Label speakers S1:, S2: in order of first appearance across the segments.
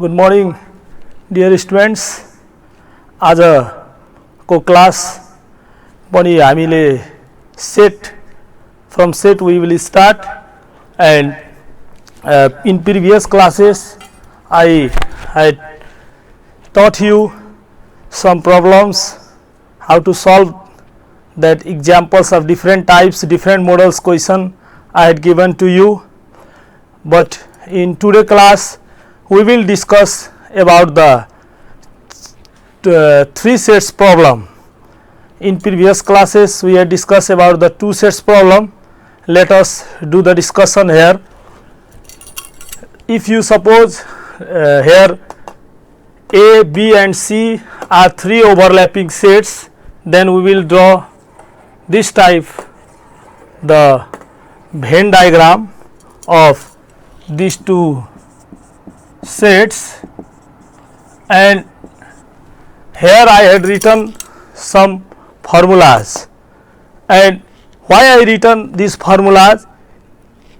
S1: Good morning, dear students. आज को class पनि हामीले from set we will start, and in previous classes I had taught you some problems, how to solve that, examples of different types, different models question I had given to you. But in today class we will discuss about the three sets problem. In previous classes we had discussed about the two sets problem. Let us do the discussion here. If you suppose here A, B and C are three overlapping sets, then we will draw this type, the Venn diagram of these two sets, and here I had written some formulas. And why I written these formulas?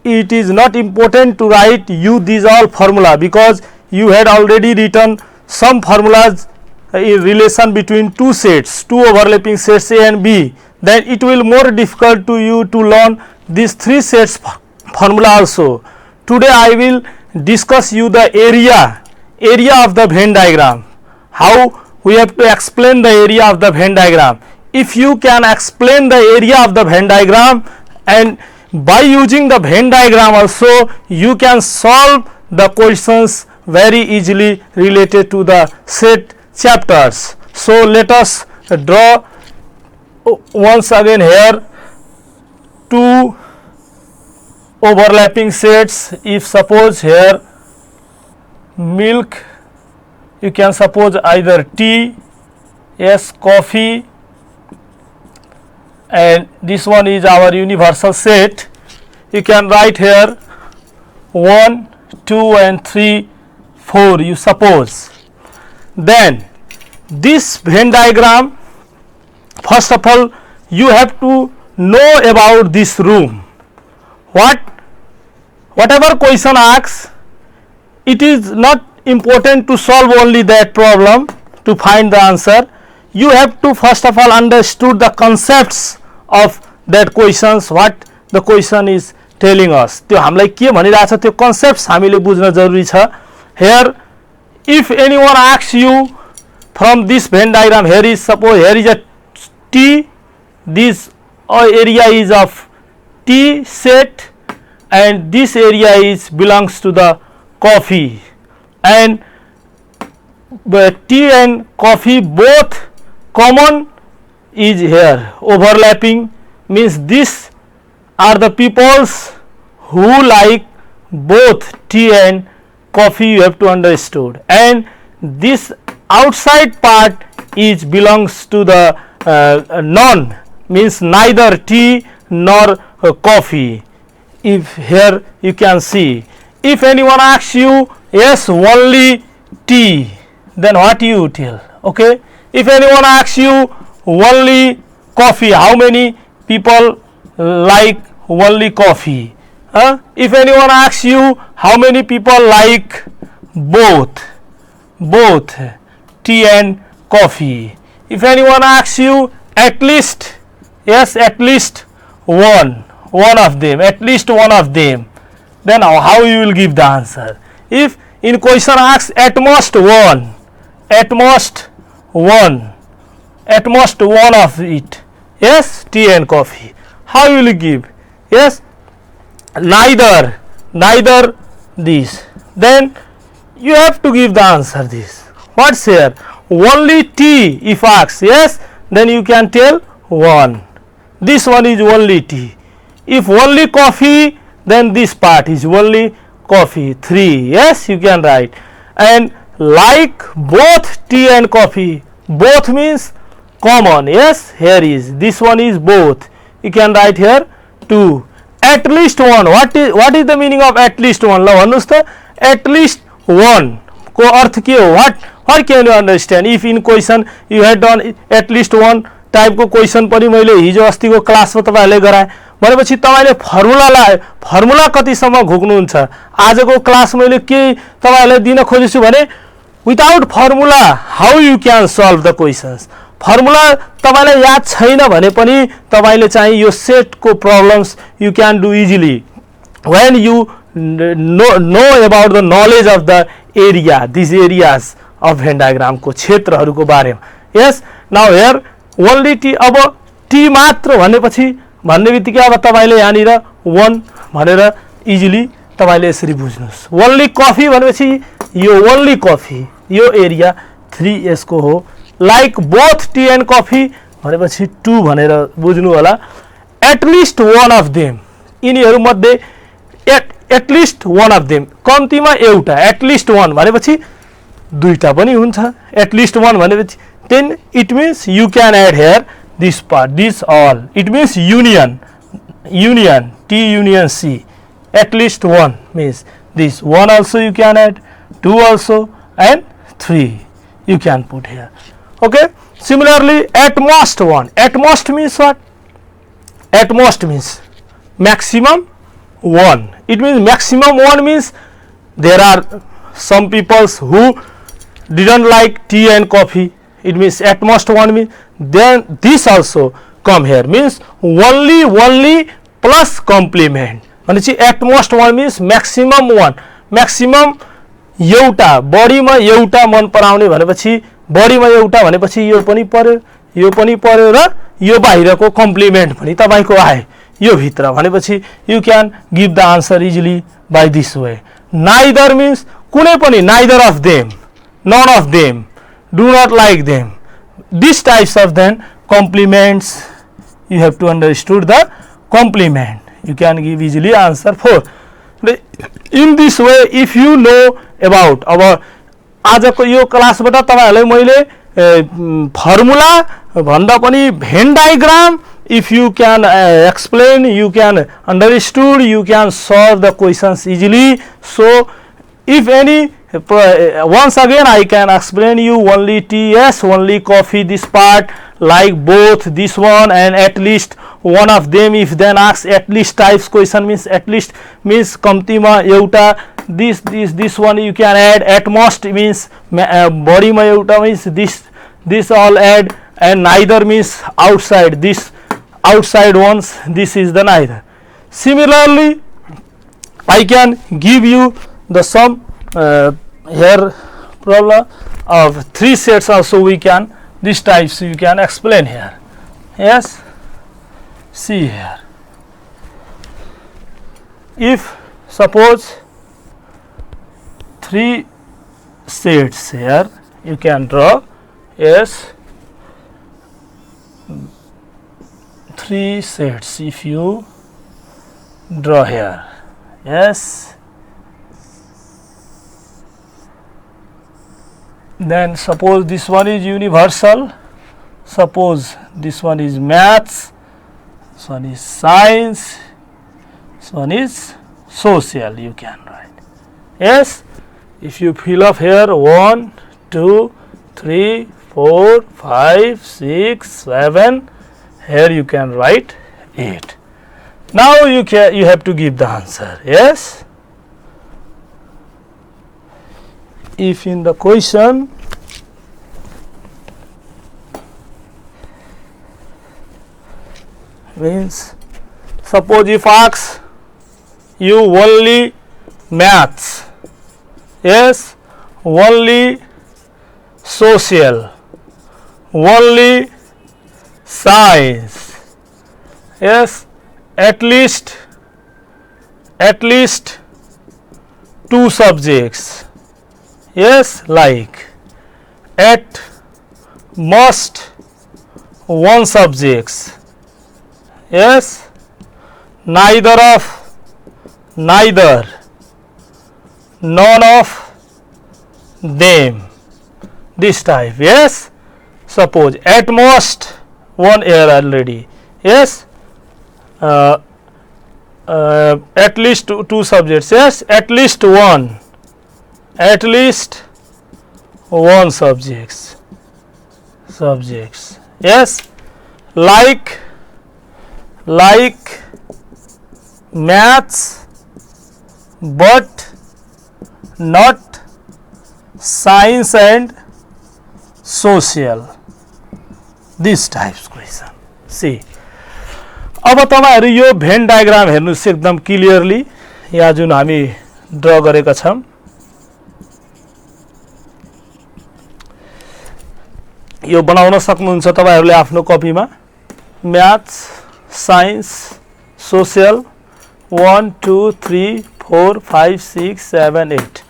S1: It is not important to write these all formula, because you had already written some formulas in relation between two sets, two overlapping sets A and B. Then it will more difficult to you to learn these three sets formula also. Today I will discuss you the area of the Venn diagram, how we have to explain the area of the Venn diagram. If you can explain the area of the Venn diagram, and by using the Venn diagram also you can solve the questions very easily related to the set chapters. So let us draw once again here two overlapping sets. If suppose here milk, you can suppose either tea, yes, coffee, and this one is our universal set. You can write here 1, 2 and 3, 4, you suppose. Then this Venn diagram, first of all you have to know about this room. Whatever question asks, it is not important to solve only that problem to find the answer. You have to first of all understood the concepts of that questions, what the question is telling us. त्यो हामीलाई के भनिरहेछ त्यो concepts हामीले बुझ्न जरुरी छ. Here if anyone asks you from this Venn diagram, here is suppose here is a T, this area is of T set, and this area is belongs to the coffee, and tea and coffee both common is here, overlapping means these are the peoples who like both tea and coffee, you have to understood, and this outside part is belongs to the none, means neither tea nor coffee. If here you can see, if anyone asks you yes only tea, then what you tell? Okay, if anyone asks you only coffee, how many people like only coffee? If anyone asks you how many people like both tea and coffee? If anyone asks you at least, yes, at least one of them, at least one of them, then how you will give the answer? If in question asks at most one of it, yes, tea and coffee, how you will give? Yes, neither this, then you have to give the answer this. What's here? Only tea if asked, yes, then you can tell 1. This one is only tea. If only coffee, then this part is only coffee, 3, yes, you can write. And like both tea and coffee, both means common, yes, here is, this one is both, you can write here 2. At least one, what is the meaning of at least one? ल भन्नुस् त, at least one को अर्थ के हो? what can you understand? If in question you had done at least one type को question पनि मैले हिजो अस्तिको क्लासमा तपाईहरुले गराए, भनेपछि तपाईले फर्मुला कतिसम्म घोक्नुहुन्छ आजको क्लास मैले के तपाईहरुलाई दिन खोजेछु भने without formula how you can solve the questions formula तपाईलाई याद छैन भने पनि तपाईले चाहिँ यो सेटको problems you can do easily when you know about the knowledge of the area this areas of venn diagram को क्षेत्रहरूको बारेमा यस नाउ हियर ओन्ली टी अब टी मात्र भन्ने बित्तिकै अब तपाईले यहाँनिर 1 भनेर इजिली तपाईले यसरी बुझ्नुस् ओन्ली कफी भनेपछि यो ओन्ली कफी यो एरिया 3s को हो like both T and coffee भनेपछि 2 भनेर बुझ्नु होला एटलिस्ट वन अफ देम यिनीहरु मध्ये एटलिस्ट वन अफ देम कम्तीमा एउटा एटलिस्ट वन भनेपछि दुईटा पनि हुन्छ एटलिस्ट वन भनेपछि then it means you can add here this part this all it means union T union C at least one means this one also you can add 2 also and 3 you can put here okay similarly at most one at most means what at most means maximum 1 it means maximum 1 means there are some peoples who didn't like tea and coffee it means at most 1 means then this also come here means only plus complement भनेपछि at most 1 means maximum 1 maximum एउटा बढीमा एउटा मन पराउने भनेपछि बढीमा एउटा भनेपछि यो पनि पर्यो र यो बाहिरको कम्प्लिमेन्ट पनि तपाईको आए यो भित्र भनेपछि you can give the answer easily by this way neither means कुनै पनि neither of them none of them do not like them these types of then complements you have to understood the complement you can give easily answer 4 in this way if you know about our आजको यो क्लासबाट तपाईहरुलाई मैले formula भन्दा पनि भेन diagram if you can explain you can understood you can solve the questions easily so if any once again I can explain you only TS only coffee this part like both this one and at least one of them if then asks at least types question means at least means kamtima euta this one you can add at most means body ma euta means this all add and neither means outside this outside ones this is the neither similarly I can give you the some here problem of 3 sets also we can these types you can explain here yes see here if suppose 3 sets here you can draw yes 3 sets if you draw here yes then suppose this one is universal suppose this one is maths this one is science this one is social you can write yes if you fill up here 1 2 3 4 5 6 7 here you can write 8 now you have to give the answer yes if in the question means suppose if asks you only maths yes only social only science yes at least 2 subjects yes like at most 1 subjects yes neither none of them this type yes suppose at most 1 year already yes at least 2 subjects yes at least one subjects yes like maths but not science and social. This types question. See. अब तपाईहरु यो venn diagram हेर्नुस् एकदम clearly यहाँ जुन हामी draw गरेका छौं यो बनाउन सक्नुहुन्छ तपाईहरुले आफ्नो कपीमा म्याथ्स साइन्स सोशल 1 2 3 4 5 6 7 8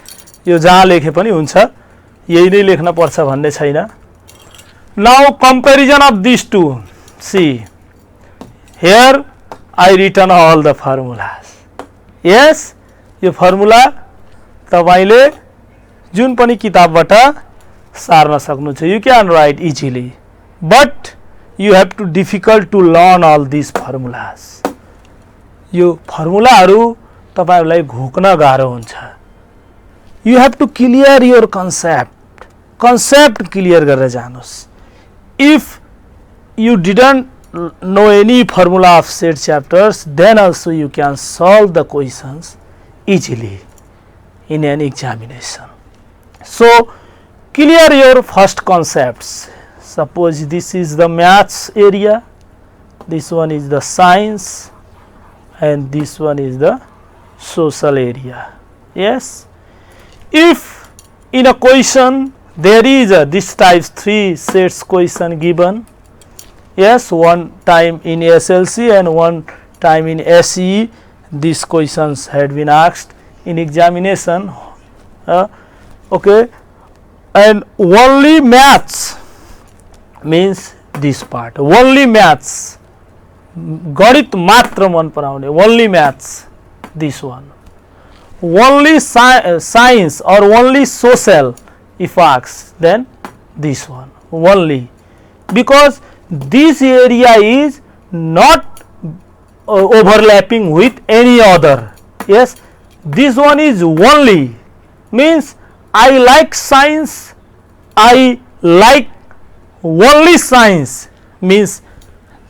S1: यो जहाँ लेखे पनि हुन्छ यही नै लेख्न पर्छ भन्ने छैन now comparison of this to see here I written all the formulas यस यो फर्मुला तपाईले जुन पनि किताबबाट सार्न सक्नुहुन्छ you can write easily but you have to difficult to learn all these formulas यो फर्मुलाहरु तपाईहरुलाई घोक्न गाह्रो हुन्छ you have to clear your concept clear गरेर जानुस् if you didn't know any formula of set chapters then also you can solve the questions easily in an examination so clear your first concepts suppose this is the maths area this one is the science and this one is the social area yes if in a question there is a this types 3 sets question given yes one time in SLC and one time in SE these questions had been asked in examination okay and only maths means this part only maths गणित मात्र मन पराउने only maths this one only science or only social if asked then this one only because this area is not overlapping with any other yes this one is only means I like science I like only science means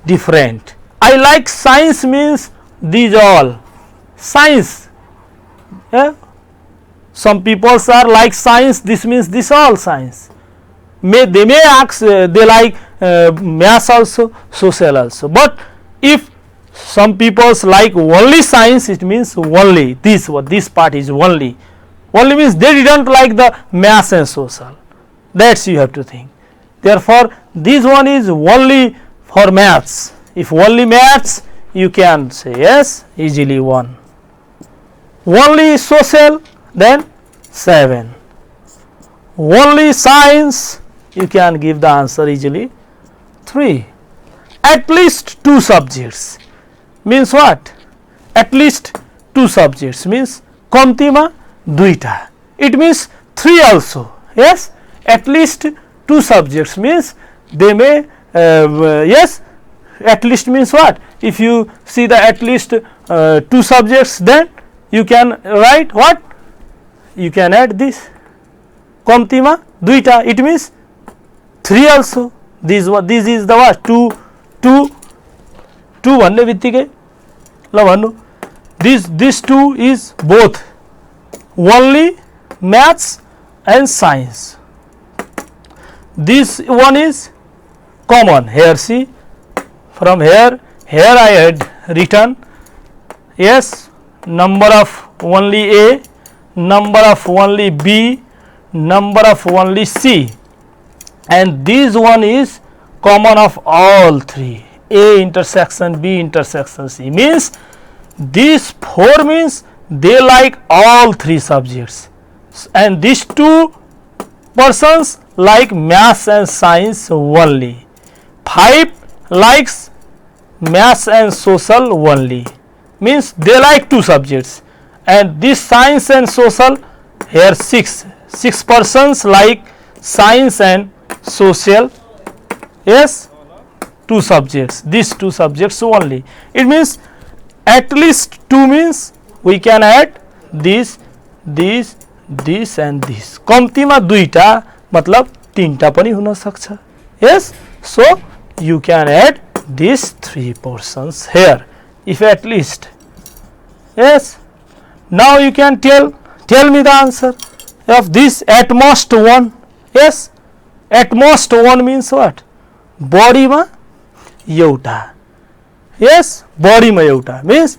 S1: different I like science means these all science yeah? some people are like science this means this all science they may ask they like maths also social also but if some people like only science it means only this part is only means they didn't like the maths and social that's you have to think therefore this one is only for maths if only maths you can say yes easily 1 only social then 7 only science you can give the answer easily 3 at least 2 subjects means what at least 2 subjects means kamtima duita it means 3 also yes at least 2 subjects means they may yes at least means what if you see the at least 2 subjects then you can write what you can add this kamtima duita it means 3 also this is the what 2 भन्ने बित्तिकै ल भन्नु this 2 is both only maths and science this one is common here see from here I had written yes number of only A number of only B number of only C and this one is common of all 3 A intersection B intersection C means these 4 means they like all 3 subjects and these 2 persons like maths and science only 5 likes maths and social only means they like 2 subjects and this science and social here 6 persons like science and social yes 2 subjects these 2 subjects only it means at least 2 means we can add this and this कम्तीमा दुईटा मतलब तीनटा पनि हुन सक्छ yes so you can add these 3 portions here if at least Yes. Now you can tell me the answer of this at most one. Yes. At most one means what? Body ma euta. Yes. Body ma euta means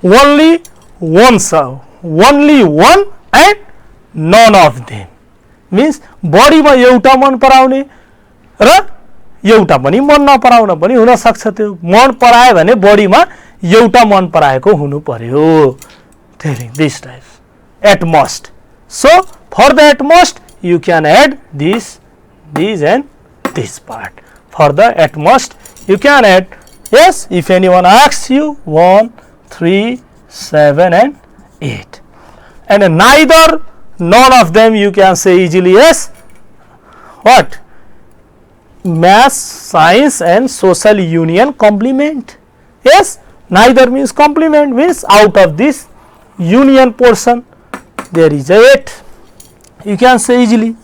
S1: only one sub, only one and none of them. Means body ma euta मन पराउने र एउटा पनि मन नपराउन पनि हुन सक्छ। त्यो मन परायो भने बडीमा एउटा मन पराएको हुनु पर्यो। telling these types at most. So for the at most you can add these and this part. For the at most you can add, yes, if anyone asks you 1, 3, 7 and 8 and neither none of them you can say easily. Yes, what? Maths, science and social union complement. Yes, neither means complement, means out of this union portion there is a 8, you can say easily.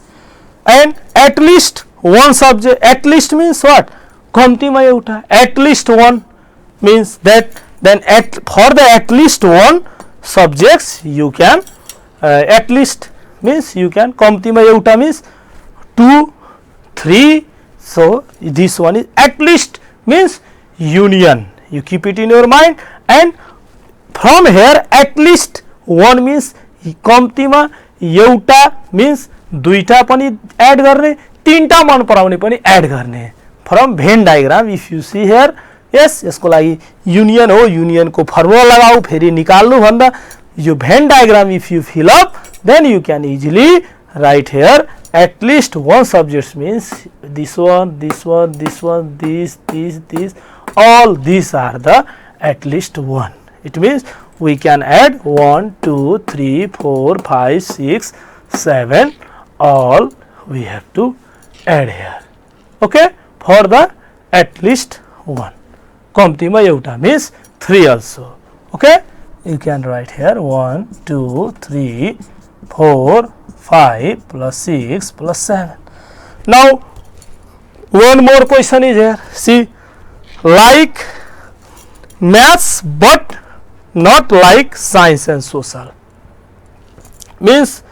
S1: And at least one subject, at least means what? कम्तीमा एउटा, at least one means that then for the at least one subjects you can at least means you can कम्तीमा एउटा means 2, 3. So this one is at least means union, you keep it in your mind. And from here at least one means कम्तीमा एउटा means दुईटा पनि add गर्ने, तीनटा मन पराउने पनि एड गर्ने. फ्रम भेन diagram if you see here, yes, यसको लागि युनियन हो, युनियन को फर्मुला लगाऊ फेरि निकाल्नु भन्दा यो venn diagram if you fill up then you can easily write here at least one subject means this one, this one, this one, this, all these are the at least one. It means we can add 1, 2, 3, 4, 5, 6, 7, all we have to add here. Okay, for the at least one. कम्तीमा एउटा means 3 also. Okay, you can write here 1, 2, 3, 4, 5 plus 6 plus 7. Now one more question is here. See, like maths but not like science and social. Means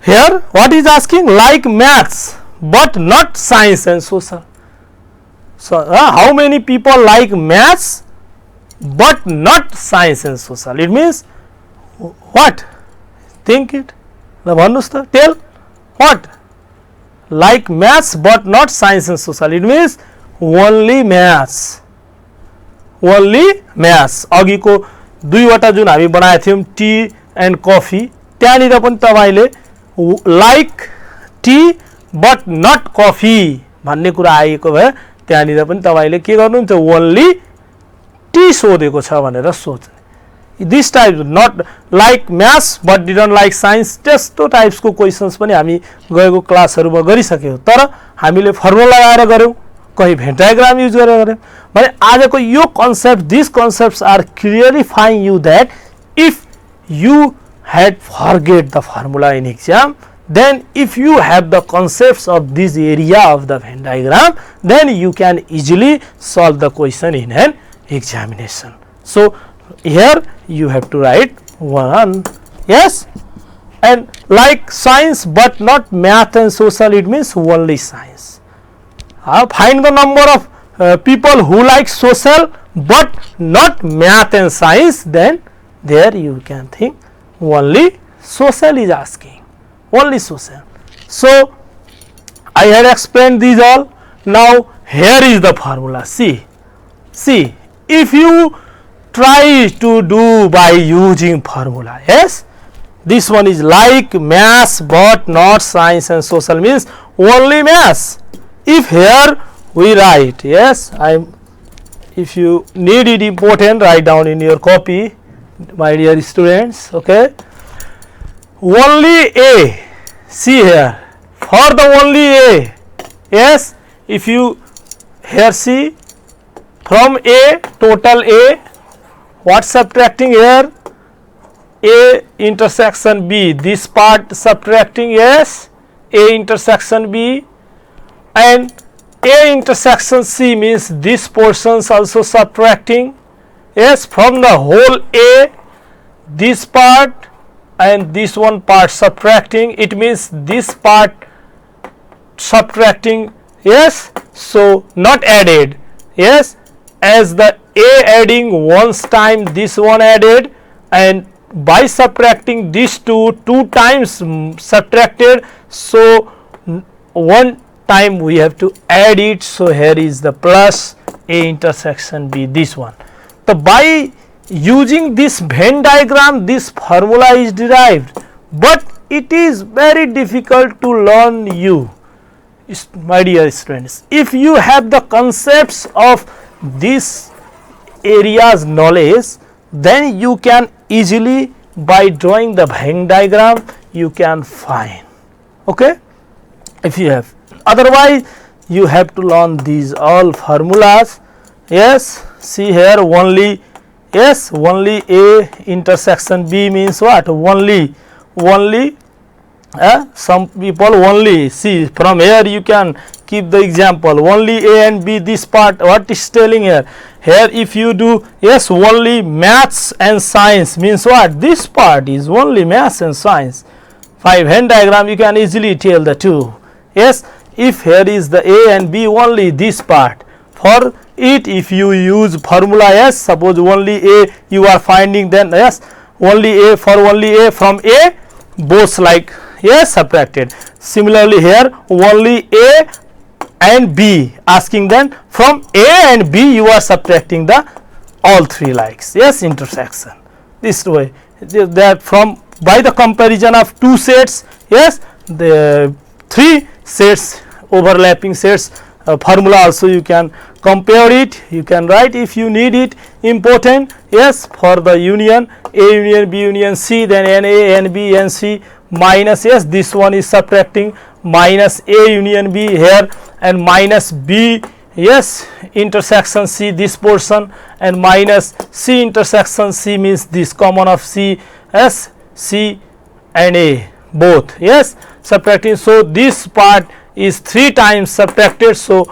S1: here what is asking? Like maths but not science and social. So how many people like maths but not science and social? It means what? Think it. Tell what? Like maths but not science and social. It means only maths. Only maths. अघिको दुईवटा जुन हामी बनाएको थियौं T and coffee, त्यहाँनिर पनि तपाईले like T but not coffee भन्ने कुरा आएको भए त्यहाँनिर पनि तपाईले के गर्नुहुन्छ? ओन्ली टी सोधेको छ भनेर सोच्नु. This type not like maths but didn't like science, त्यस्तो टाइप्स को क्वेशन्स पनि हामी गएको क्लासहरुमा गरिसक्यौ. तर हामीले फर्मुला लगाएर गर्यौ, कहीं भेन डायग्राम युज गरेर गर्यौ भने आजको यो concept, this concepts are clarifying you that if you had forget the formula in exam, then if you have the concepts of this area of the Venn diagram, then you can easily solve the question in an examination. So here you have to write 1, yes, and like science but not math and social, it means only science. Find the number of people who like social but not math and science, then there you can think only social is asking, only social. So I had explained these all. Now here is the formula. See, if you try to do by using formula, yes, this one is like maths but not science and social, means only maths. If here we write, yes, if you need it important, write down in your copy, my dear students. Okay, only A. See here, for the only A, yes, if you here see from A, total A, what subtracting here? A intersection B, this part subtracting, yes, A intersection B, and A intersection C means this portions also subtracting, yes, from the whole A, this part and this one part subtracting, it means this part subtracting, yes, so not added, yes, as the A adding once time this one added, and by subtracting these two times subtracted, so one time we have to add it, so here is the plus A intersection B, this one. So by using this Venn diagram this formula is derived, but it is very difficult to learn you, my dear students. If you have the concepts of this area's knowledge, then you can easily by drawing the Venn diagram you can find, okay, if you have. Otherwise you have to learn these all formulas, yes. See here only, yes, only A intersection B means what, only some people only, see from here you can keep the example, only A and B, this part what is telling here, if you do, yes, only maths and science means what, this part is only maths and science. By Venn diagram you can easily tell the two, yes. If here is the A and B only this part, for it if you use formula, yes, suppose only A you are finding, then yes, only A, for only A, from A both like, yes, subtracted. Similarly here only A and B asking, then from A and B you are subtracting the all three likes, yes, intersection. This way, that from by the comparison of two sets, yes, the three sets overlapping sets formula also you can compare it, you can write if you need it important, yes, for the union A union B union C, then N A N B N C minus, yes, this one is subtracting minus A union B here, and minus B, yes, intersection C this portion, and minus C intersection C means this common of C, yes, C and A both, yes, subtracting. So this part is 3 times subtracted, so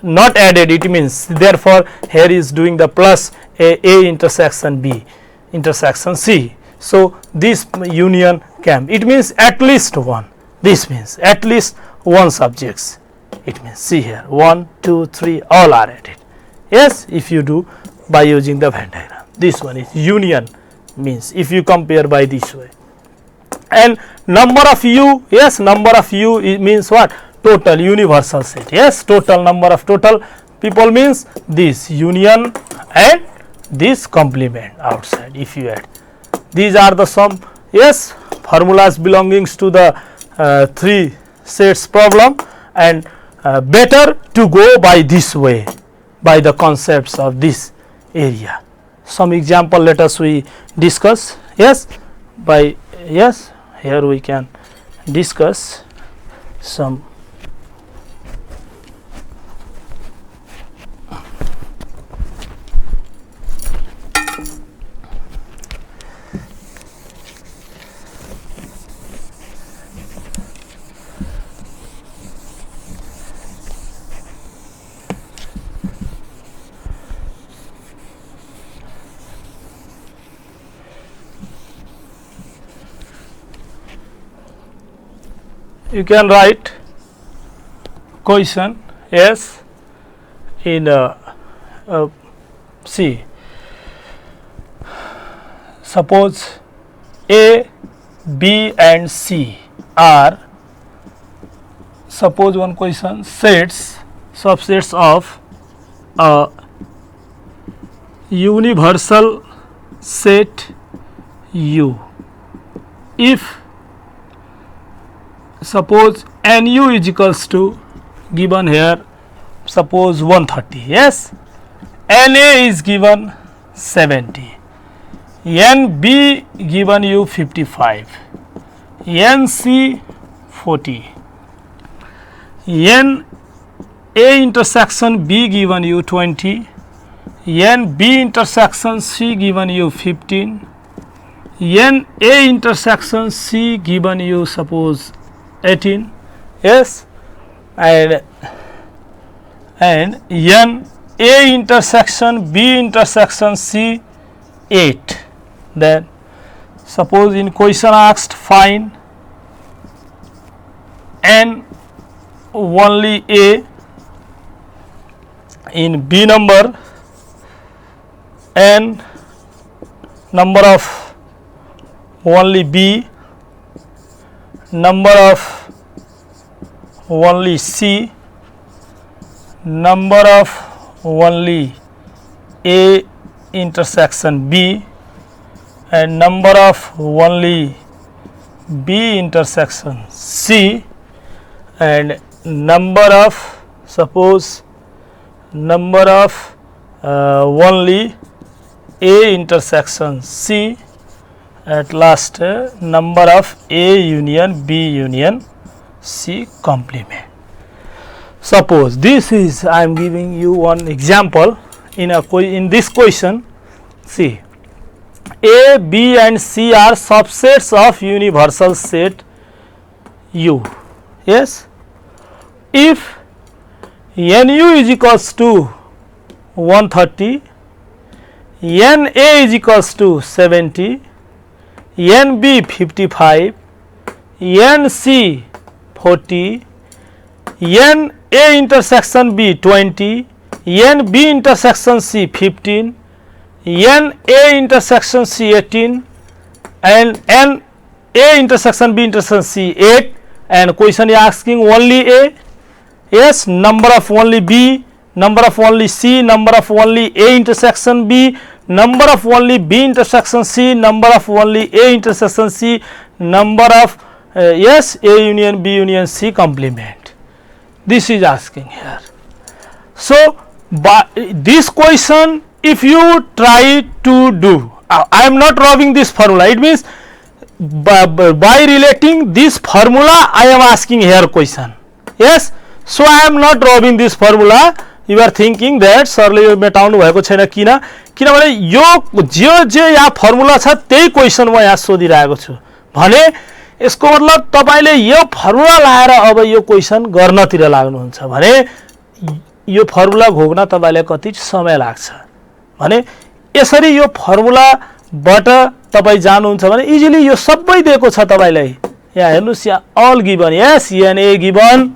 S1: not added, it means therefore here is doing the plus A intersection B intersection C. So this union came, it means at least one, this means at least one subjects, it means see here 1 2 3 all are added, yes, if you do by using the Venn diagram. This one is union means if you compare by this way. And number of U, yes, number of U means what, total universal set, yes, total number of total people means this union and this complement outside if you add. These are the sum, yes, formulas belongings to the 3 sets problem, and better to go by this way by the concepts of this area. Some example let us we discuss, yes, by, yes, here we can discuss some. You can write question, yes, in C. Suppose A, B and C are, suppose one question, sets, subsets of a universal set U. If suppose NU is equals to, given here, suppose 130, yes, NA is given 70, NB given you 55, NC 40, NA intersection B given you 20, NB intersection C given you 15, NA intersection C given you suppose 18, yes, and N A intersection B intersection C 8. Then suppose in question asked find n only A in B number, n number of only B, number of only C, number of only A intersection B, and number of only B intersection C, and number of, suppose number of only A intersection C, at last number of A union B union C complement. Suppose this is, I am giving you one example in this question. See, A, B and C are subsets of universal set U. Yes, if NU is equals to 130, NA is equals to 70, NB 55, NC 40, NA intersection B 20, NB intersection C 15, NA intersection C 18, and NA intersection B intersection C 8, and question is asking only A. Yes, number of only B, number of only C, number of only A intersection B, number of only B intersection C, number of only A intersection C, number of yes, A union B union C complement. This is asking here. So, by this question, if you try to do, I am not drawing this formula, it means by relating this formula I am asking here question. Yes, so I am not drawing this formula. You are thinking that सरले यो मेटाउनु भएको छैन, किनभने यो जे यहाँ formula छ त्यही question म यहाँ सोधिरहेको छु भने यसको मतलब तपाईले यो फर्मुला लाएर अब यो क्वेशन गर्नतिर लाग्नुहुन्छ भने यो फर्मुला घोक्न तपाईलाई कति समय लाग्छ भने यसरी यो फर्मुलाबाट तपाई जानुहुन्छ भने इजिली यो सबै दिएको छ तपाईलाई। यहाँ हेर्नुस्, यहाँ all given, yes, NA given,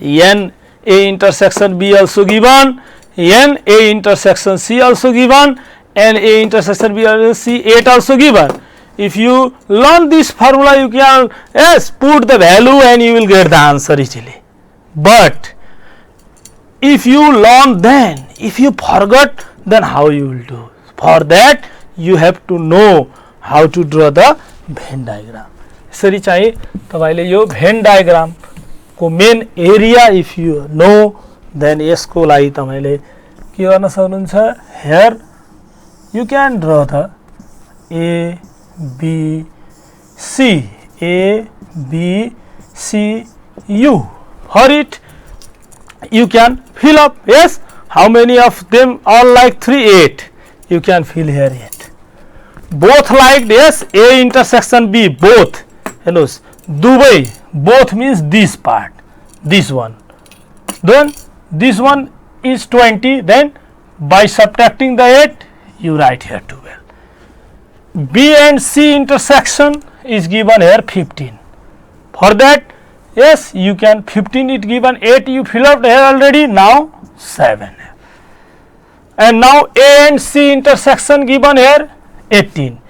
S1: NA intersection B also given, NA intersection C also given, NA intersection B also C 8 also given. If you learn this formula, you can yes put the value and you will get the answer easily. But if you learn, then if you forgot, then how you will do? For that you have to know how to draw the Venn diagram. यसरी चाहिँ तपाईले यो Venn diagram को main area if you know, then यसको लागि तपाईले के गर्न सक्नुहुन्छ, हियर यू क्यान ड्र the A B C, A B C U. For it you can fill up, yes, how many of them all like 3, 8, you can fill here it. Both like, yes, A intersection B, both, you know, Dubai, both means this part, this one, then this one is 20, then by subtracting the 8 you write here 12. B and C intersection is given here 15. For that, yes, you can 15 it given, 8 you fill up here already, now 7. And now A and C intersection given here 18.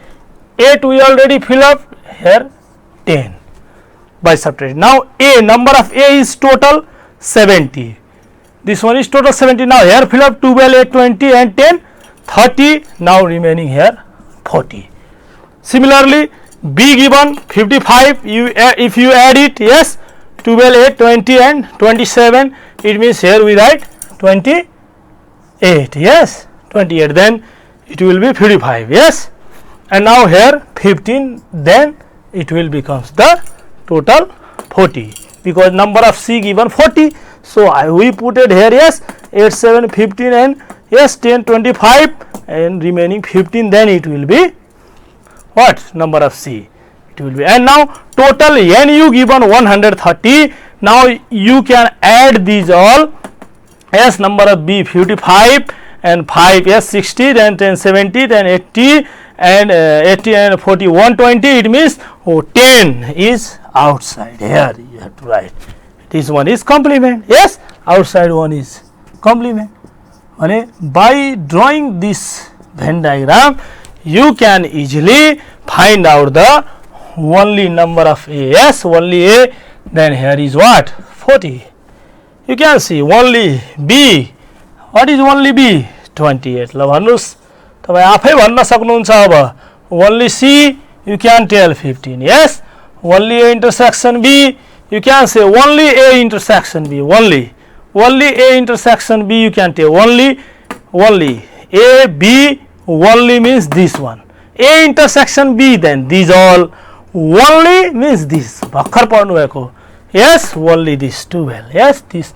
S1: 8 we already fill up here 10 by subtracting. Now A, number of A is total 70. This one is total 70. Now here fill up 12, 8, 20 and 10, 30. Now remaining here 40. Similarly, B given 55. If you add it, yes, 12, 8, 20 and 27. It means here we write 28. Yes, 28. Then it will be 55. Yes, and now here 15. Then it will becomes the total 40 because number of C given 40. So we put it here, yes, 8, 7, 15 and yes 10, 25 and remaining 15. Then it will be what number of C it will be. And now total NU given 130. Now you can add these all, yes, number of B 55 and 5, yes, 60, then 10, 70, then 80 and 80 and 40 120, it means 10 is outside. Here you have to write this one is complement. Yes, outside one is complement. By drawing this Venn diagram, you can easily find out the only number of A. Yes, only A. Then here is what? 40. You can see only B. What is only B? 28. ल भन्नुस् तपाई आफै भन्न सक्नुहुन्छ अब. Only C, you can tell 15. Yes, only A intersection B, you can say only A intersection B. Only A intersection B, you can tell only A B. Only means this one. A intersection B, then these all. Only means this. भर्खर पढ्नु भएको. Yes, only this 12. Yes, this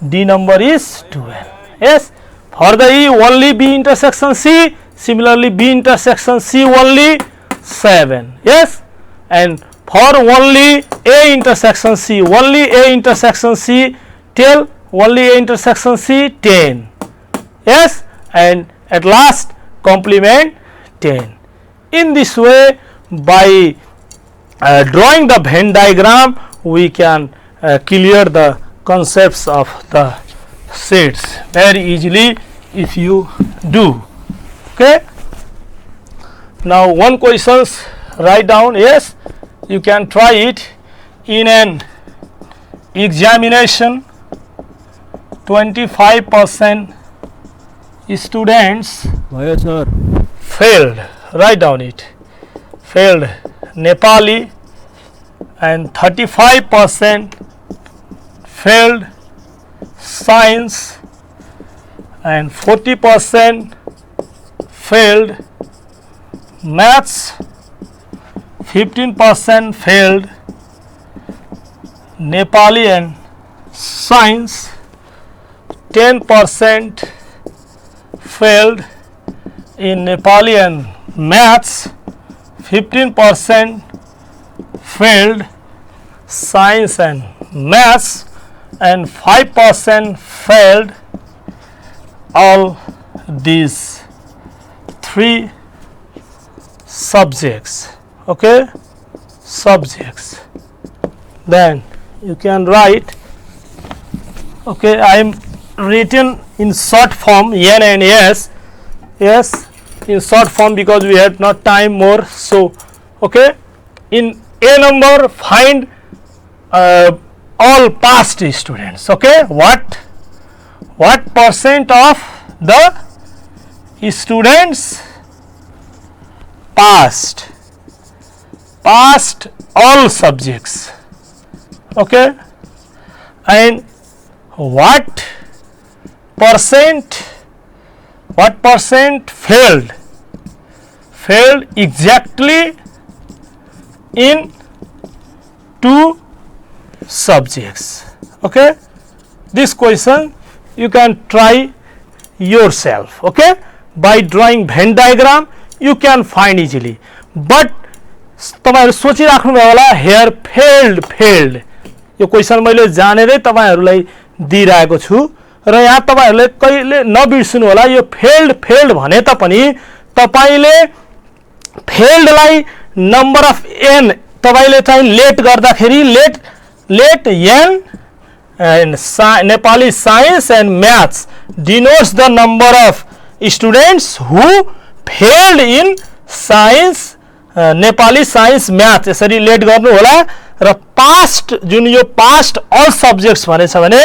S1: D number is 12. Yes, for the E, only B intersection C. Similarly, B intersection C, only 7. Yes, and for only A intersection C, only A intersection C, tell only A intersection C, 10. Yes, and at last complement 10. In this way, by drawing the Venn diagram, we can clear the concepts of the sets very easily if you do. Okay. Now one questions write down. Yes, you can try it in an examination. 25% students failed. Write down it. Failed Nepali, and 35% failed science, and 40% failed maths, 15% failed Nepali and science, 10% failed in Nepali and maths, 15% failed science and maths, and 5% failed all these 3 subjects. Okay, subjects. Then you can write. Okay, I am written in short form N and S. Yes, in short form because we had not time more. So okay, in A number find all past students. Okay, what percent of the students passed all subjects. Okay, and what percent failed exactly in 2 subjects. Okay, this question you can try yourself. Okay, by drawing Venn diagram you can find easily, but तपाईहरु सोचिराख्नु भयो होला here failed yo question मैले जानेरै तपाईहरुलाई दिइराको छु र यहाँ तपाईहरुले कहिले नबिर्सनु होला यो failed भने तापनि तपाईले failed lie number of n तपाईले चाहिँ लेट गर्दाखेरि let n and Nepali science and maths denotes the number of students who failed in science, Nepali science, math. यसरी लेट गर्नु होला र past जुन यो past all subjects भनेछ भने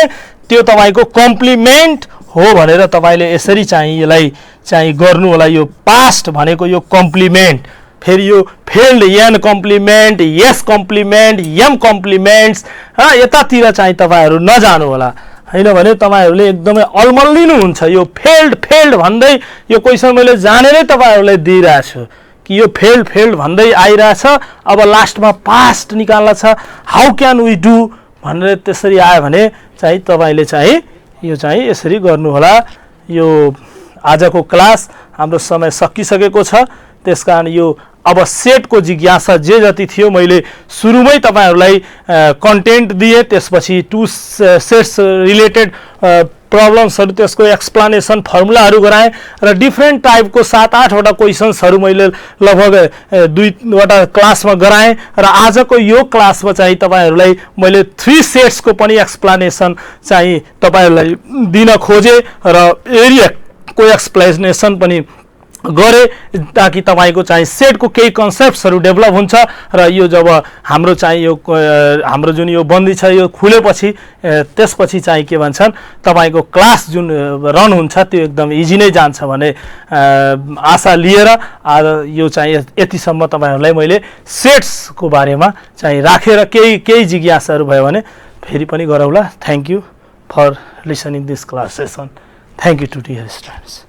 S1: त्यो तपाईको कम्प्लिमेन्ट हो भनेर तपाईले यसरी चाहिँ यसलाई चाहिँ गर्नु होला. यो past भनेको यो कम्प्लिमेन्ट, फेरि यो failed n complement, yes complement, m complements यतातिर चाहिँ तपाईहरु नजानु होला हैन भने तपाईहरुले एकदमै अलमल्लिनु हुन्छ. यो failed भन्दै यो क्वेशन मैले जानेरै तपाईहरुलाई दिइराछु कि यो failed भन्दै आइराछ. अब लास्टमा past निकाल्न छ. हाउ क्यान वी डु भनेर त्यसरी आयो भने चाहिँ तपाईले चाहिँ यो चाहिँ यसरी गर्नु होला. यो आजको क्लास हाम्रो समय सकिसकेको छ, त्यसकारण यो अब सेटको जिज्ञासा जे जति थियो मैले सुरुमै तपाईहरुलाई कन्टेन्ट दिए, त्यसपछि 2 सेट्स रिलेटेड प्रब्लम्सहरू त्यसको एक्सप्लेनेसन फर्मुलाहरू गराएँ र डिफ्रेन्ट टाइपको 7-8 वटा क्वेसन्सहरू मैले लगभग 2वटा क्लासमा गराएँ र आजको यो क्लासमा चाहिँ तपाईहरुलाई मैले 3 सेट्सको पनि एक्सप्लेनेसन चाहिँ तपाईहरुलाई दिन खोजे र एरियाको एक्सप्लेनेसन पनि गरे ताकि तपाईको चाहिँ सेटको केही कन्सेप्ट्सहरू डेभलप हुन्छ र यो जब हाम्रो चाहिँ यो हाम्रो जुन यो बन्दी छ यो खुलेपछि त्यसपछि चाहिँ के भन्छन् तपाईको क्लास जुन रन हुन्छ त्यो एकदम इजी नै जान्छ भन्ने आशा लिएर आज यो चाहिँ यतिसम्म तपाईहरुलाई मैले सेट्सको बारेमा चाहिँ राखेर केही जिज्ञासाहरू भयो भने फेरि पनि गरौँला। Thank you for listening this class session. Thank you to dear students.